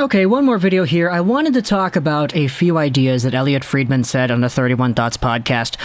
Okay, one more video here. I wanted to talk about a few ideas that Elliotte Friedman said on the 31 Thoughts podcast.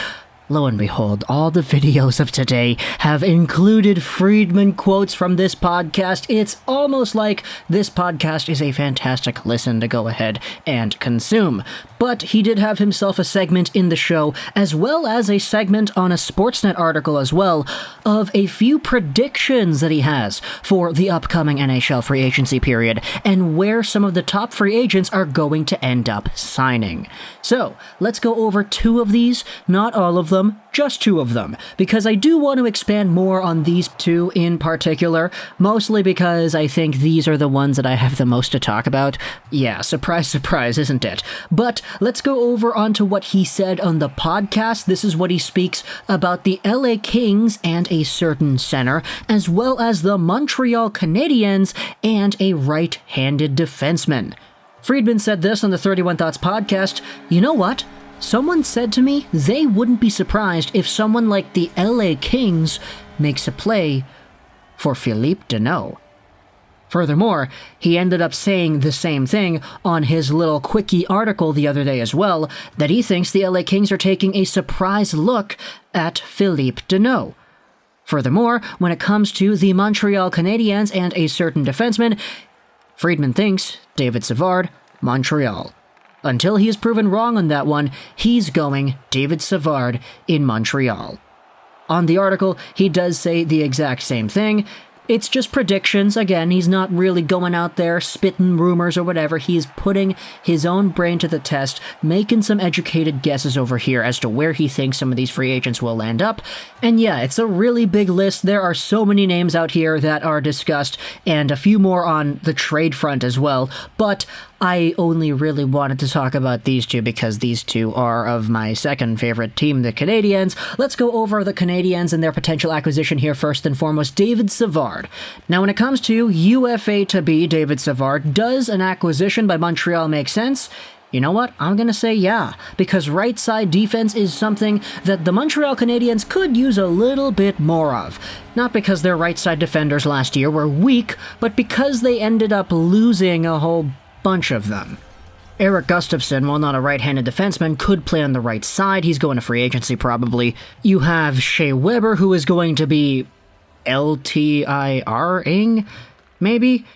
Lo and behold, all the videos of today have included Friedman quotes from this podcast. It's almost like this podcast is a fantastic listen to go ahead and consume. But he did have himself a segment in the show, as well as a segment on a Sportsnet article as well, of a few predictions that he has for the upcoming NHL free agency period, and where some of the top free agents are going to end up signing. So, let's go over two of these, not all of them, just two of them, because I do want to expand more on these two in particular, mostly because I think these are the ones that I have the most to talk about. Yeah, surprise, surprise, isn't it? But let's go over onto what he said on the podcast. This is what he speaks about the LA Kings and a certain center, as well as the Montreal Canadiens and a right-handed defenseman. Friedman said this on the 31 Thoughts podcast. You know what? Someone said to me they wouldn't be surprised if someone like the LA Kings makes a play for Phillip Danault. Furthermore, he ended up saying the same thing on his little quickie article the other day as well, that he thinks the LA Kings are taking a surprise look at Phillip Danault. Furthermore, when it comes to the Montreal Canadiens and a certain defenseman, Friedman thinks David Savard, Montreal. Until he is proven wrong on that one, he's going David Savard in Montreal. On the article, he does say the exact same thing. It's just predictions. Again, he's not really going out there spitting rumors or whatever. He's putting his own brain to the test, making some educated guesses over here as to where he thinks some of these free agents will land up. And yeah, it's a really big list. There are so many names out here that are discussed, and a few more on the trade front as well. But I only really wanted to talk about these two because these two are of my second favorite team, the Canadiens. Let's go over the Canadiens and their potential acquisition here first and foremost. David Savard. Now, when it comes to UFA to be David Savard, does an acquisition by Montreal make sense? You know what? I'm going to say yeah, because right side defense is something that the Montreal Canadiens could use a little bit more of. Not because their right side defenders last year were weak, but because they ended up losing a whole bunch of them. Erik Gustafsson, while not a right-handed defenseman, could play on the right side. He's going to free agency probably. You have Shea Weber, who is going to be LTIR-ing, maybe?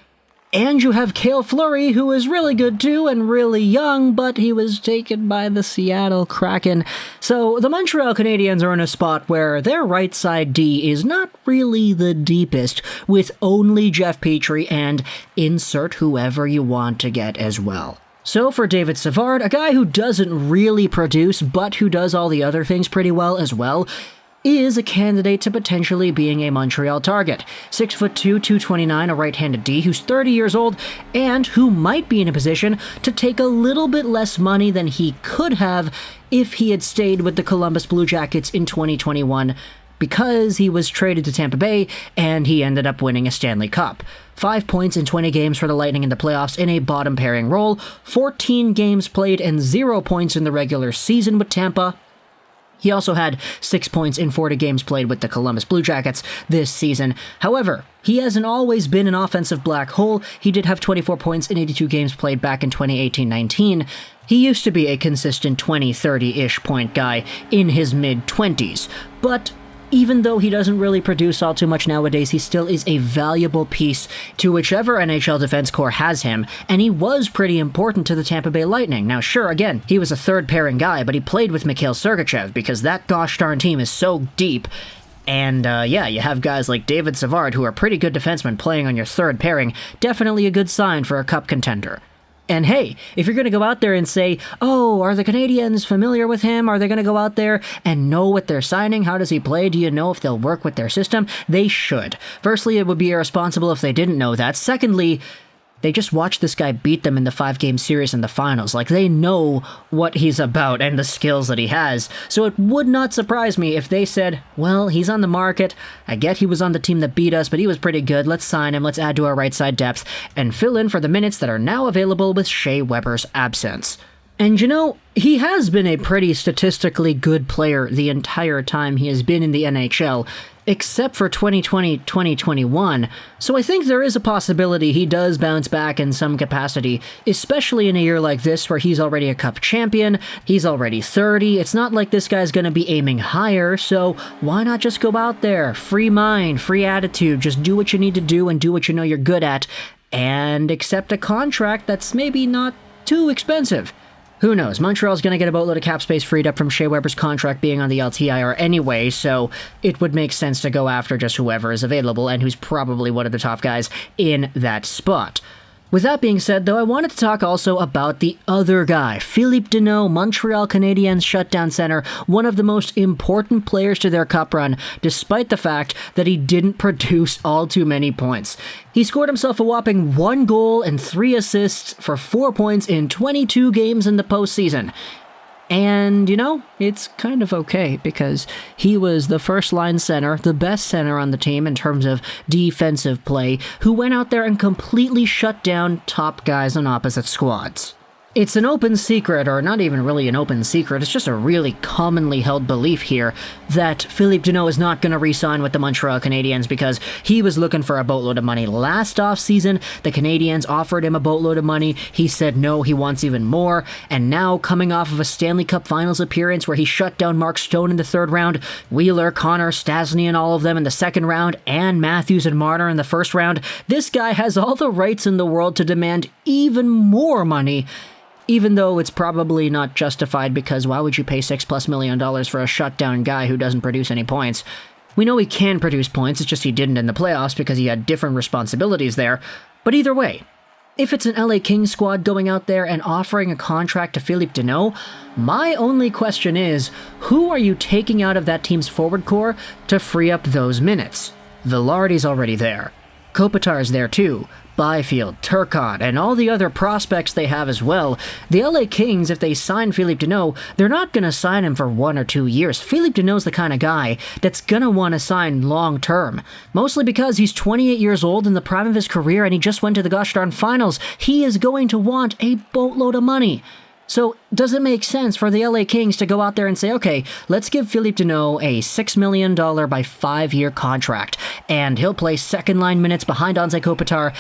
And you have Cale Fleury, who is really good too and really young, but he was taken by the Seattle Kraken. So the Montreal Canadiens are in a spot where their right side D is not really the deepest, with only Jeff Petrie and insert whoever you want to get as well. So for David Savard, a guy who doesn't really produce, but who does all the other things pretty well as well, is a candidate to potentially being a Montreal target. 6'2", 229, a right-handed D who's 30 years old and who might be in a position to take a little bit less money than he could have if he had stayed with the Columbus Blue Jackets in 2021 because he was traded to Tampa Bay and he ended up winning a Stanley Cup. 5 points in 20 games for the Lightning in the playoffs in a bottom pairing role, 14 games played and 0 points in the regular season with Tampa. He also had 6 points in 40 games played with the Columbus Blue Jackets this season. However, he hasn't always been an offensive black hole. He did have 24 points in 82 games played back in 2018-19. He used to be a consistent 20-30-ish point guy in his mid-20s, but even though he doesn't really produce all too much nowadays, he still is a valuable piece to whichever NHL defense core has him, and he was pretty important to the Tampa Bay Lightning. Now sure, again, he was a third-pairing guy, but he played with Mikhail Sergachev because that gosh darn team is so deep. And yeah, you have guys like David Savard, who are pretty good defensemen, playing on your third pairing. Definitely a good sign for a cup contender. And hey, if you're going to go out there and say, oh, are the Canadiens familiar with him? Are they going to go out there and know what they're signing? How does he play? Do you know if they'll work with their system? They should. Firstly, it would be irresponsible if they didn't know that. Secondly, they just watched this guy beat them in the 5-game series in the finals. Like, they know what he's about and the skills that he has. So it would not surprise me if they said, well, he's on the market. I get he was on the team that beat us, but he was pretty good. Let's sign him. Let's add to our right side depth and fill in for the minutes that are now available with Shea Weber's absence. And he has been a pretty statistically good player the entire time he has been in the NHL, except for 2020-2021, so I think there is a possibility he does bounce back in some capacity, especially in a year like this where he's already a Cup champion, he's already 30, it's not like this guy's gonna be aiming higher, so why not just go out there, free mind, free attitude, just do what you need to do and do what you know you're good at, and accept a contract that's maybe not too expensive. Who knows? Montreal's going to get a boatload of cap space freed up from Shea Weber's contract being on the LTIR anyway, so it would make sense to go after just whoever is available and who's probably one of the top guys in that spot. With that being said, though, I wanted to talk also about the other guy, Phillip Danault, Montreal Canadiens shutdown center, one of the most important players to their cup run, despite the fact that he didn't produce all too many points. He scored himself a whopping 1 goal and 3 assists for 4 points in 22 games in the postseason. And, it's kind of okay because he was the first-line center, the best center on the team in terms of defensive play, who went out there and completely shut down top guys on opposite squads. It's an open secret, or not even really an open secret, it's just a really commonly held belief here that Phillip Danault is not going to re-sign with the Montreal Canadiens because he was looking for a boatload of money last offseason. The Canadiens offered him a boatload of money. He said no, he wants even more. And now, coming off of a Stanley Cup Finals appearance where he shut down Mark Stone in the 3rd round, Wheeler, Connor, Stasny and all of them in the 2nd round, and Matthews and Marner in the 1st round, this guy has all the rights in the world to demand even more money, even though it's probably not justified because why would you pay $6+ million for a shutdown guy who doesn't produce any points? We know he can produce points, it's just he didn't in the playoffs because he had different responsibilities there. But either way, if it's an LA Kings squad going out there and offering a contract to Phillip Danault, my only question is, who are you taking out of that team's forward core to free up those minutes? Vilardi's already there. Kopitar's there too. Byfield, Turcotte, and all the other prospects they have as well. The LA Kings, if they sign Phillip Danault, they're not going to sign him for 1 or 2 years. Phillip Danault's the kind of guy that's going to want to sign long term. Mostly because he's 28 years old in the prime of his career and he just went to the gosh darn finals. He is going to want a boatload of money. So, does it make sense for the LA Kings to go out there and say, okay, let's give Phillip Danault a $6 million by 5-year contract, and he'll play second-line minutes behind Anze Kopitar,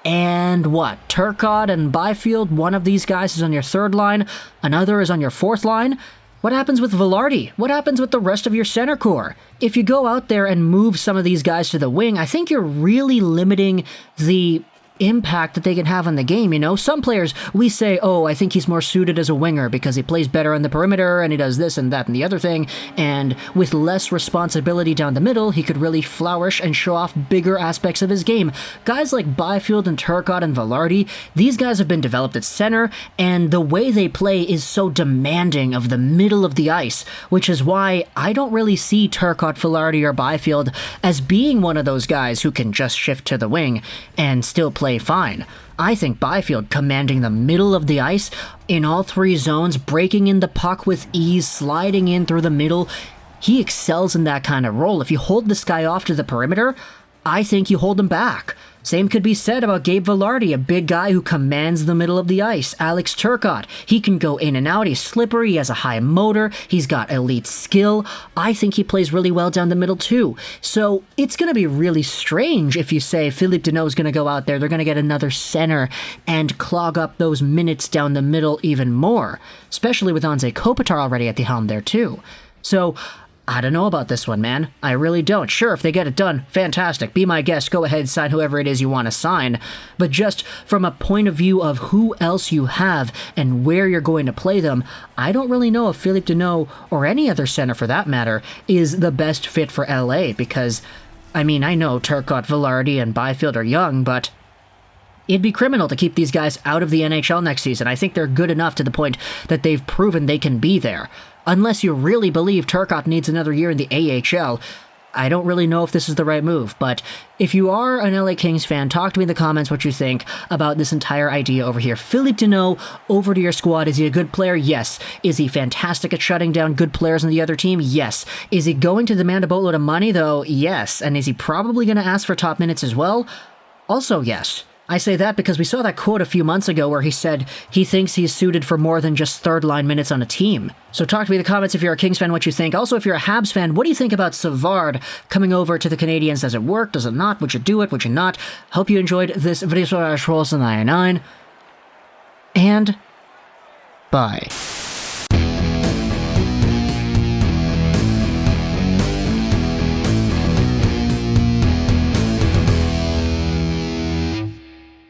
and what? Turcotte and Byfield, one of these guys is on your 3rd line, another is on your 4th line? What happens with Vilardi? What happens with the rest of your center core? If you go out there and move some of these guys to the wing, I think you're really limiting the impact that they can have on the game, Some players, we say, oh, I think he's more suited as a winger because he plays better on the perimeter and he does this and that and the other thing, and with less responsibility down the middle, he could really flourish and show off bigger aspects of his game. Guys like Byfield and Turcotte and Vilardi, these guys have been developed at center, and the way they play is so demanding of the middle of the ice, which is why I don't really see Turcotte, Vilardi, or Byfield as being one of those guys who can just shift to the wing and still play fine. I think Byfield commanding the middle of the ice in all 3 zones, breaking in the puck with ease, sliding in through the middle, he excels in that kind of role. If you hold this guy off to the perimeter, I think you hold him back. Same could be said about Gabe Vilardi, a big guy who commands the middle of the ice. Alex Turcotte, he can go in and out, he's slippery, he has a high motor, he's got elite skill. I think he plays really well down the middle too. So it's going to be really strange if you say Phillip Danault is going to go out there, they're going to get another center and clog up those minutes down the middle even more, especially with Anze Kopitar already at the helm there too. So I don't know about this one, man. I really don't. Sure, if they get it done, fantastic. Be my guest. Go ahead, sign whoever it is you want to sign. But just from a point of view of who else you have and where you're going to play them, I don't really know if Phillip Danault, or any other center for that matter, is the best fit for LA because, I know Turcotte, Vilardi, and Byfield are young, but it'd be criminal to keep these guys out of the NHL next season. I think they're good enough to the point that they've proven they can be there. Unless you really believe Turcotte needs another year in the AHL, I don't really know if this is the right move. But if you are an LA Kings fan, talk to me in the comments what you think about this entire idea over here. Phillip Danault over to your squad. Is he a good player? Yes. Is he fantastic at shutting down good players on the other team? Yes. Is he going to demand a boatload of money, though? Yes. And is he probably going to ask for top minutes as well? Also, yes. I say that because we saw that quote a few months ago where he said he thinks he's suited for more than just third-line minutes on a team. So talk to me in the comments if you're a Kings fan what you think. Also, if you're a Habs fan, what do you think about Savard coming over to the Canadiens? Does it work? Does it not? Would you do it? Would you not? Hope you enjoyed this video. And bye.